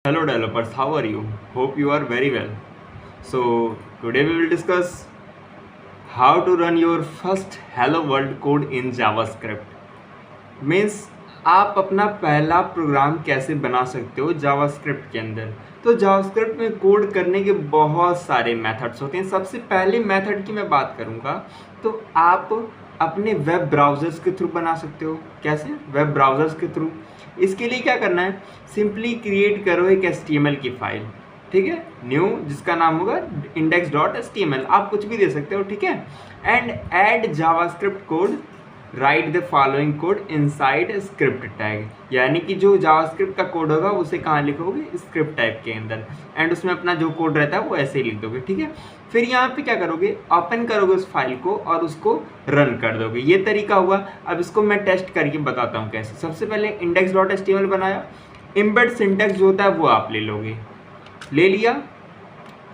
Hello developers, how are you? Hope you are very well. So today we will discuss how to run your first hello world code in JavaScript. Means आप अपना पहला programme कैसे बना सकते हो JavaScript के अंदर। तो जावास्क्रिप्ट में कोड करने के बहुत सारे मेथड्स होते हैं। सबसे पहले मेथड की मैं बात करूँगा तो आप अपने वेब ब्राउज़र्स के थ्रू बना सकते हो। कैसे? वेब ब्राउज़र्स के थ्रू। इसके लिए क्या करना है, सिंपली क्रिएट करो एक HTML की फाइल, ठीक है, न्यू, जिसका नाम होगा index.html। आप कुछ भी दे सकते हो, ठीक है। And add JavaScript code, right the following code inside script tag, यानी कि जो जावास्क्रिप्ट का कोड होगा उसे कहाँ लिखोगे, स्क्रिप्ट टैग के अंदर। एंड उसमें अपना जो कोड रहता है वो ऐसे ही लिख दोगे, ठीक है। फिर यहाँ पे क्या करोगे, ओपन करोगे उस फाइल को और उसको रन कर दोगे। ये तरीका हुआ। अब इसको मैं टेस्ट करके बताता हूँ कैसे। सबसे पहले index.html बनाया, एम्बेड सिंटैक्स जो होता है वो आप ले लोगे, ले लिया।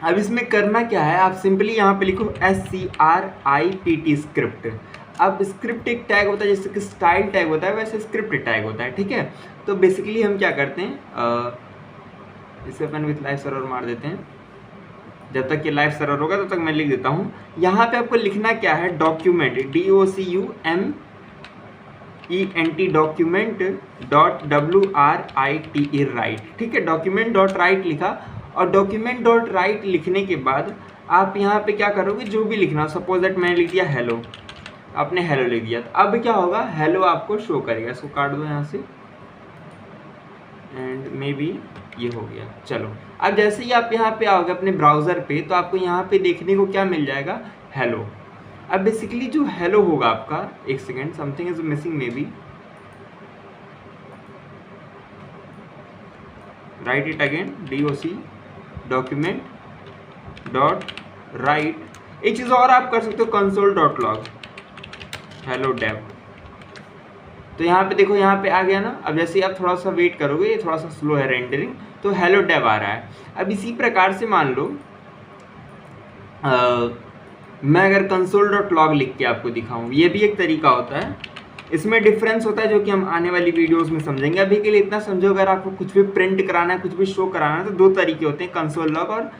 अब इसमें करना क्या है, आप सिंपली यहाँ पे लिखो SCRIPT स्क्रिप्ट। अब स्क्रिप्ट एक टैग होता है, जैसे कि स्टाइल टैग होता है वैसे स्क्रिप्ट टैग होता है, ठीक है। तो बेसिकली हम क्या करते हैं, इसे अपन विथ लाइव सर्वर मार देते हैं। जब तक ये लाइव सर्वर होगा तब तक मैं लिख देता हूँ। यहाँ पे आपको लिखना क्या है, document DOCUMENT document .WRITE right, ठीक है। डॉक्यूमेंट डॉट राइट लिखा, और डॉक्यूमेंट डॉट राइट लिखने के बाद आप यहाँ पे क्या करोगे, जो भी लिखना, सपोज दैट मैंने लिख दिया हेलो, आपने हेलो लिख दिया। तो अब क्या होगा, हेलो आपको शो करेगा। इसको काट दो यहाँ से, एंड मे बी ये हो गया। चलो, अब जैसे ही आप यहाँ पे आओगे अपने ब्राउज़र पे, तो आपको यहाँ पे देखने को क्या मिल जाएगा, हेलो। अब बेसिकली जो हेलो होगा आपका, एक second, something is missing may be, right it again, DOC document dot right. एक चीज़ और आप कर सकते हो, console.log हेलो डेव। तो यहाँ पे देखो, यहाँ पे आ गया ना। अब जैसे आप थोड़ा सा वेट करोगे, ये थोड़ा सा स्लो है रेंडरिंग, तो हेलो डेव आ रहा है। अब इसी प्रकार से मान लो मैं अगर console.log लिख के आपको दिखाऊं, ये भी एक तरीका होता है। इसमें डिफरेंस होता है जो कि हम आने वाली वीडियोस में समझेंगे। अभी के लिए इतना समझो, अगर आपको कुछ भी प्रिंट कराना है, कुछ भी शो कराना है, तो दो तरीके होते हैं, console.log और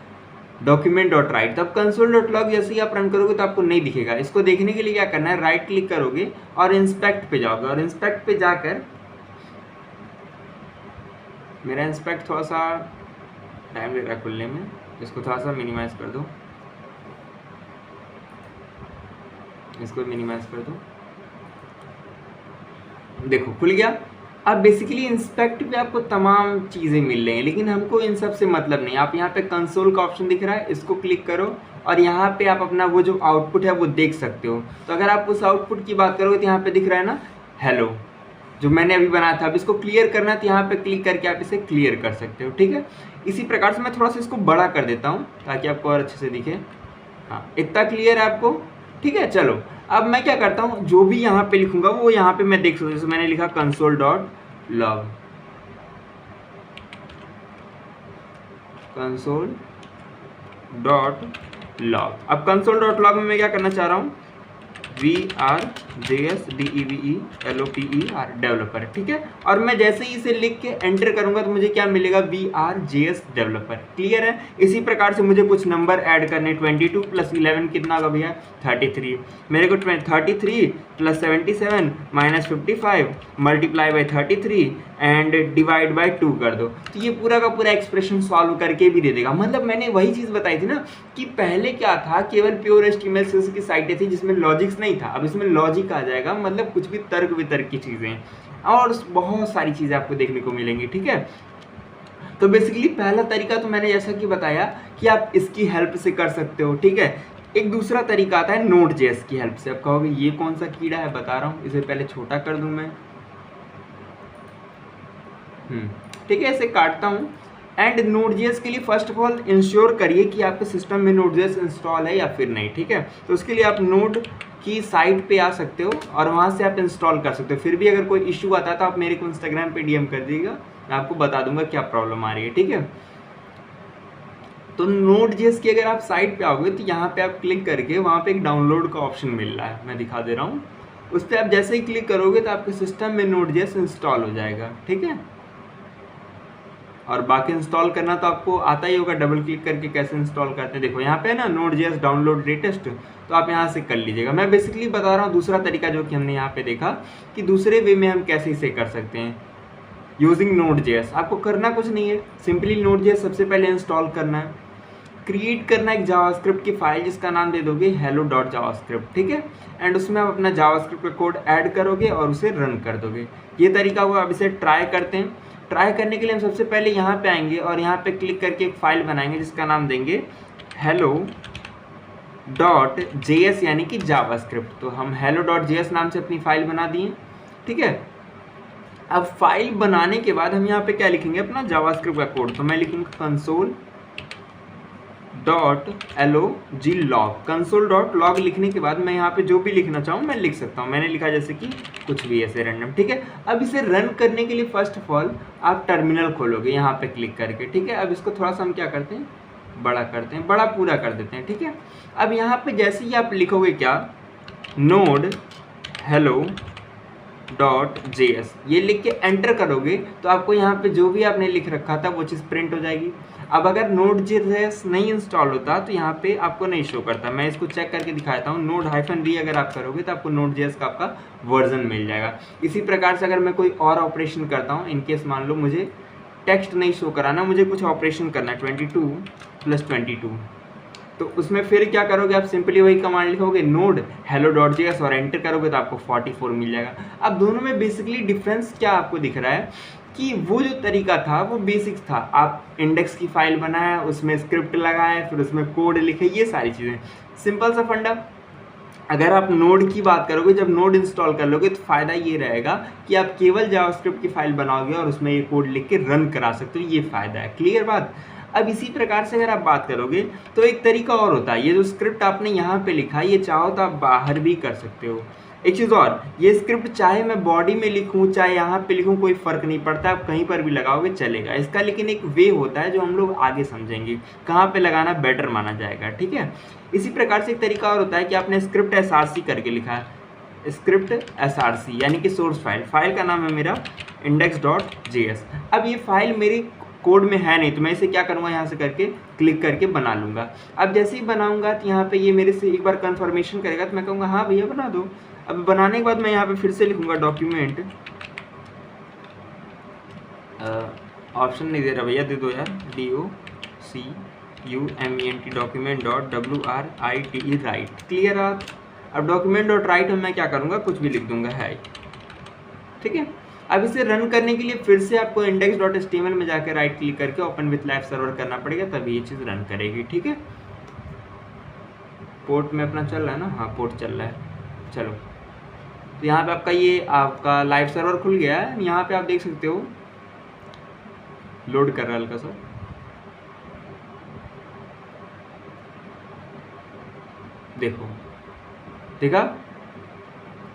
document.write। तब console.log जैसे ही आप रन करोगे तो आपको नहीं दिखेगा। इसको देखने के लिए क्या करना है, राइट क्लिक करोगे और इंस्पेक्ट पे जाओगे, और इंस्पेक्ट पे जाकर, मेरा इंस्पेक्ट थोड़ा सा टाइम ले रहा है खुलने में, इसको थोड़ा सा मिनिमाइज कर दो, इसको मिनिमाइज कर दो, देखो खुल गया। अब बेसिकली इंस्पेक्ट पे आपको तमाम चीज़ें मिल रही हैं, लेकिन हमको इन सब से मतलब नहीं। आप यहाँ पे कंसोल का ऑप्शन दिख रहा है, इसको क्लिक करो और यहाँ पे आप अपना वो जो आउटपुट है वो देख सकते हो। तो अगर आप उस आउटपुट की बात करोगे तो यहाँ पे दिख रहा है ना हेलो, जो मैंने अभी बनाया था। अब इसको क्लियर करना है तो यहाँ पे क्लिक करके आप इसे क्लियर कर सकते हो, ठीक है। इसी प्रकार से मैं थोड़ा सा इसको बड़ा कर देता हूँ ताकि आपको और अच्छे से दिखे। हाँ, इतना क्लियर है आपको, ठीक है। चलो, अब मैं क्या करता हूँ, जो भी यहाँ पे लिखूंगा वो यहाँ पे मैं देख सकता हूँ। जैसे मैंने लिखा console.log, console.log। अब console.log में मैं क्या करना चाह रहा हूँ, VRJS डेवलपर, ठीक है। और मैं जैसे ही इसे लिख के एंटर करूंगा तो मुझे क्या मिलेगा, VRJS डेवलपर। क्लियर है। इसी प्रकार से मुझे कुछ नंबर ऐड करने, 22 + 11 कितना होगा भैया, 33। मेरे को 33 + 77 - 55 multiply by 33 and divide by 2 कर दो। तो ये पूरा का पूरा एक्सप्रेशन सॉल्व करके भी दे देगा। मतलब मैंने वही चीज़ बताई थी ना कि पहले क्या था, केवल प्योर HTML की साइटें थी जिसमें लॉजिक्स नहीं था। अब इसमें लॉजिक आ जाएगा, मतलब कुछ भी तर्क वितर्क की चीज़ें और बहुत सारी चीज़ें आपको देखने को मिलेंगी, ठीक है। तो बेसिकली पहला तरीका तो मैंने जैसा कि बताया कि आप इसकी हेल्प से कर सकते हो, ठीक है। एक दूसरा तरीका आता है Node.js की हेल्प से। आप कहोगे ये कौन सा कीड़ा है, बता रहा हूँ। इसे पहले छोटा कर दूँ मैं, ठीक है, इसे काटता हूँ। एंड Node.js के लिए फर्स्ट ऑफ ऑल इंश्योर करिए कि आपके सिस्टम में Node.js इंस्टॉल है या फिर नहीं, ठीक है। तो उसके लिए आप नोड की साइट पे आ सकते हो और वहाँ से आप इंस्टॉल कर सकते हो। फिर भी अगर कोई इशू आता है तो आप मेरे को इंस्टाग्राम पे DM कर दीजिएगा, मैं आपको बता दूंगा क्या प्रॉब्लम आ रही है, ठीक है। तो Node.js की अगर आप साइट पे आओगे तो यहाँ पे आप क्लिक करके वहाँ पे एक डाउनलोड का ऑप्शन मिल रहा है, मैं दिखा दे रहा हूँ। उस पर आप जैसे ही क्लिक करोगे तो आपके सिस्टम में Node.js इंस्टॉल हो जाएगा, ठीक है। और बाकी इंस्टॉल करना तो आपको आता ही होगा, डबल क्लिक करके कैसे इंस्टॉल करते हैं। देखो यहाँ पे है ना Node.js डाउनलोड लेटेस्ट, तो आप यहाँ से कर लीजिएगा। मैं बेसिकली बता रहा हूँ दूसरा तरीका जो कि हमने यहाँ पे देखा कि दूसरे वे में हम कैसे इसे कर सकते हैं यूजिंग Node.js। आपको करना कुछ नहीं है, सिंपली Node.js सबसे पहले इंस्टॉल करना है, क्रिएट करना एक जावास्क्रिप्ट की फाइल जिसका नाम दे दोगे hello.javascript, ठीक है। एंड उसमें आप अपना जावास्क्रिप्ट का कोड ऐड करोगे और उसे रन कर दोगे। ये तरीका हुआ। अब इसे ट्राई करते हैं। ट्राई करने के लिए हम सबसे पहले यहाँ पे आएंगे और यहाँ पे क्लिक करके एक फाइल बनाएंगे जिसका नाम देंगे hello.js यानी कि जावास्क्रिप्ट। तो हम hello.js नाम से अपनी फाइल बना दिए, ठीक है। अब फाइल बनाने के बाद हम यहाँ पे क्या लिखेंगे, अपना जावास्क्रिप्ट का कोड। तो मैं लिखूंगा console.log लिखने के बाद मैं यहाँ पे जो भी लिखना चाहूँ मैं लिख सकता हूँ। मैंने लिखा जैसे कि कुछ भी ऐसे रैंडम, ठीक है। अब इसे रन करने के लिए फर्स्ट ऑफ ऑल आप टर्मिनल खोलोगे यहाँ पे क्लिक करके, ठीक है। अब इसको थोड़ा सा हम क्या करते हैं, बड़ा करते हैं, बड़ा पूरा कर देते हैं, ठीक है। अब यहाँ पे जैसे ही आप लिखोगे क्या, node hello.js ये लिख के एंटर करोगे तो आपको यहाँ पे जो भी आपने लिख रखा था वो चीज़ प्रिंट हो जाएगी। अब अगर Node.js नहीं इंस्टॉल होता तो यहाँ पे आपको नहीं शो करता। मैं इसको चेक करके दिखाता हूँ। node-v अगर आप करोगे तो आपको Node.js का आपका वर्जन मिल जाएगा। इसी प्रकार से अगर मैं कोई और ऑपरेशन करता हूँ, इनकेस मान लो मुझे टेक्स्ट नहीं शो कराना, मुझे कुछ ऑपरेशन करना है 22 + 22, तो उसमें फिर क्या करोगे आप, सिंपली वही कमांड लिखोगे node hello.js और एंटर करोगे तो आपको 44 मिल जाएगा। अब दोनों में बेसिकली डिफरेंस क्या आपको दिख रहा है कि वो जो तरीका था वो बेसिक्स था, आप इंडेक्स की फाइल बनाया, उसमें स्क्रिप्ट लगाए, फिर उसमें कोड लिखे, ये सारी चीज़ें सिंपल सा फंडा। अगर आप नोड की बात करोगे, जब नोड इंस्टॉल कर लोगे तो फ़ायदा ये रहेगा कि आप केवल जावास्क्रिप्ट की फाइल बनाओगे और उसमें ये कोड लिख के रन करा सकते हो, ये फ़ायदा है। क्लियर बात। अब इसी प्रकार से अगर आप बात करोगे तो एक तरीका और होता है, ये जो स्क्रिप्ट आपने यहाँ पे लिखा है ये चाहो तो आप बाहर भी कर सकते हो। एक चीज़ और, ये स्क्रिप्ट चाहे मैं बॉडी में लिखूँ चाहे यहाँ पे लिखूँ कोई फ़र्क नहीं पड़ता, आप कहीं पर भी लगाओगे चलेगा इसका। लेकिन एक वे होता है जो हम लोग आगे समझेंगे कहाँ पे लगाना बेटर माना जाएगा, ठीक है। इसी प्रकार से एक तरीका और होता है कि आपने स्क्रिप्ट src करके लिखा है, स्क्रिप्ट src यानी कि सोर्स फाइल का नाम है मेरा index.js। अब ये फाइल मेरी कोड में है नहीं तो मैं इसे क्या करूँगा, यहाँ से करके क्लिक करके बना लूँगा। अब जैसे ही बनाऊँगा तो यहाँ पे ये मेरे से एक बार कन्फर्मेशन करेगा तो मैं कहूँगा हाँ भैया बना दो। अब बनाने के बाद मैं यहाँ पे फिर से लिखूँगा डॉक्यूमेंट, ऑप्शन नहीं दे रहा भैया, दे दो यार, DOCUMENT document.write राइट। क्लियर। अब document.write में मैं क्या करूँगा, कुछ भी लिख दूँगा है, ठीक है। अब इसे रन करने के लिए फिर से आपको index.html में जाकर राइट क्लिक करके ओपन विथ लाइव सर्वर करना पड़ेगा, तभी ये चीज़ रन करेगी, ठीक है। पोर्ट में अपना चल रहा है ना, हाँ पोर्ट चल रहा है। चलो तो यहाँ पे आपका लाइव सर्वर खुल गया है। यहाँ पे आप देख सकते हो लोड कर रहा है हल्का सा, देखो ठीक है,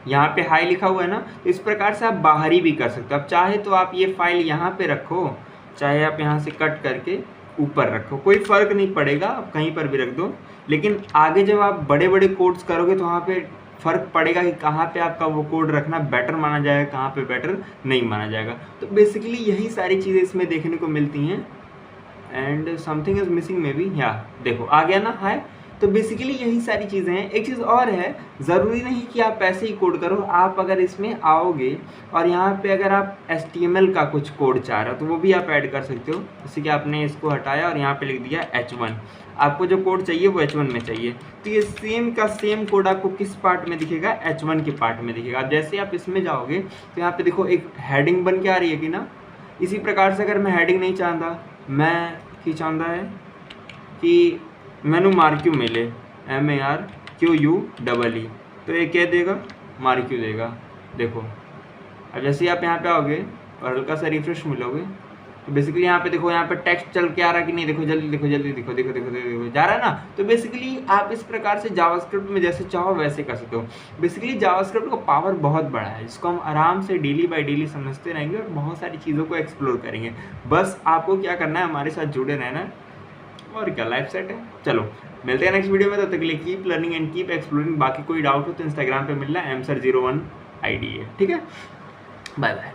यहाँ पे हाई लिखा हुआ है ना। इस प्रकार से आप बाहरी भी कर सकते हो। अब चाहे तो आप ये फाइल यहाँ पे रखो, चाहे आप यहाँ से कट करके ऊपर रखो, कोई फ़र्क नहीं पड़ेगा, आप कहीं पर भी रख दो। लेकिन आगे जब आप बड़े बड़े कोड्स करोगे तो वहाँ पे फ़र्क पड़ेगा कि कहाँ पे आपका वो कोड रखना बेटर माना जाएगा, कहाँ पे बेटर नहीं माना जाएगा। तो बेसिकली यही सारी चीज़ें इसमें देखने को मिलती हैं। And something is missing may be, या देखो आ गया ना हाय। तो बेसिकली यही सारी चीज़ें हैं। एक चीज़ और है, ज़रूरी नहीं कि आप ऐसे ही कोड करो, आप अगर इसमें आओगे और यहाँ पे अगर आप HTML का कुछ कोड चाह रहे हो तो वो भी आप ऐड कर सकते हो। जैसे कि आपने इसको हटाया और यहाँ पे लिख दिया H1, आपको जो कोड चाहिए वो H1 में चाहिए, तो ये सेम का सेम कोड आपको किस पार्ट में दिखेगा, H1 के पार्ट में दिखेगा। अब जैसे आप इसमें जाओगे तो यहाँ पर देखो एक हेडिंग बन के आ रही है कि ना। इसी प्रकार से अगर मैं हेडिंग नहीं चाहता, मैं की चाहता है कि मैनू मार्क्यू मिले, MARQUEE, तो ये क्या देगा, मार्क्यू देगा। देखो अब जैसे आप यहाँ पे आओगे और हल्का सा रिफ्रेश मिलोगे तो बेसिकली यहाँ पे देखो, यहाँ पे टेक्स्ट चल के आ रहा है कि नहीं, देखो जल्दी देखो, जल्दी देखो, देखो देखो देखो जा रहा है ना। तो बेसिकली आप इस प्रकार से जावास्क्रिप्ट में जैसे चाहो वैसे कर सकते हो। बेसिकली जावास्क्रिप्ट का पावर बहुत बड़ा है, जिसको हम आराम से डेली बाय डेली समझते रहेंगे और बहुत सारी चीज़ों को एक्सप्लोर करेंगे। बस आपको क्या करना है, हमारे साथ जुड़े रहना है और क्या, लाइफ सेट है। चलो मिलते हैं नेक्स्ट वीडियो में, तब तक के लिए keep learning and keep exploring. बाकी कोई डाउट हो तो इंस्टाग्राम पे मिलना, msir01 ID है, ठीक है। Bye bye.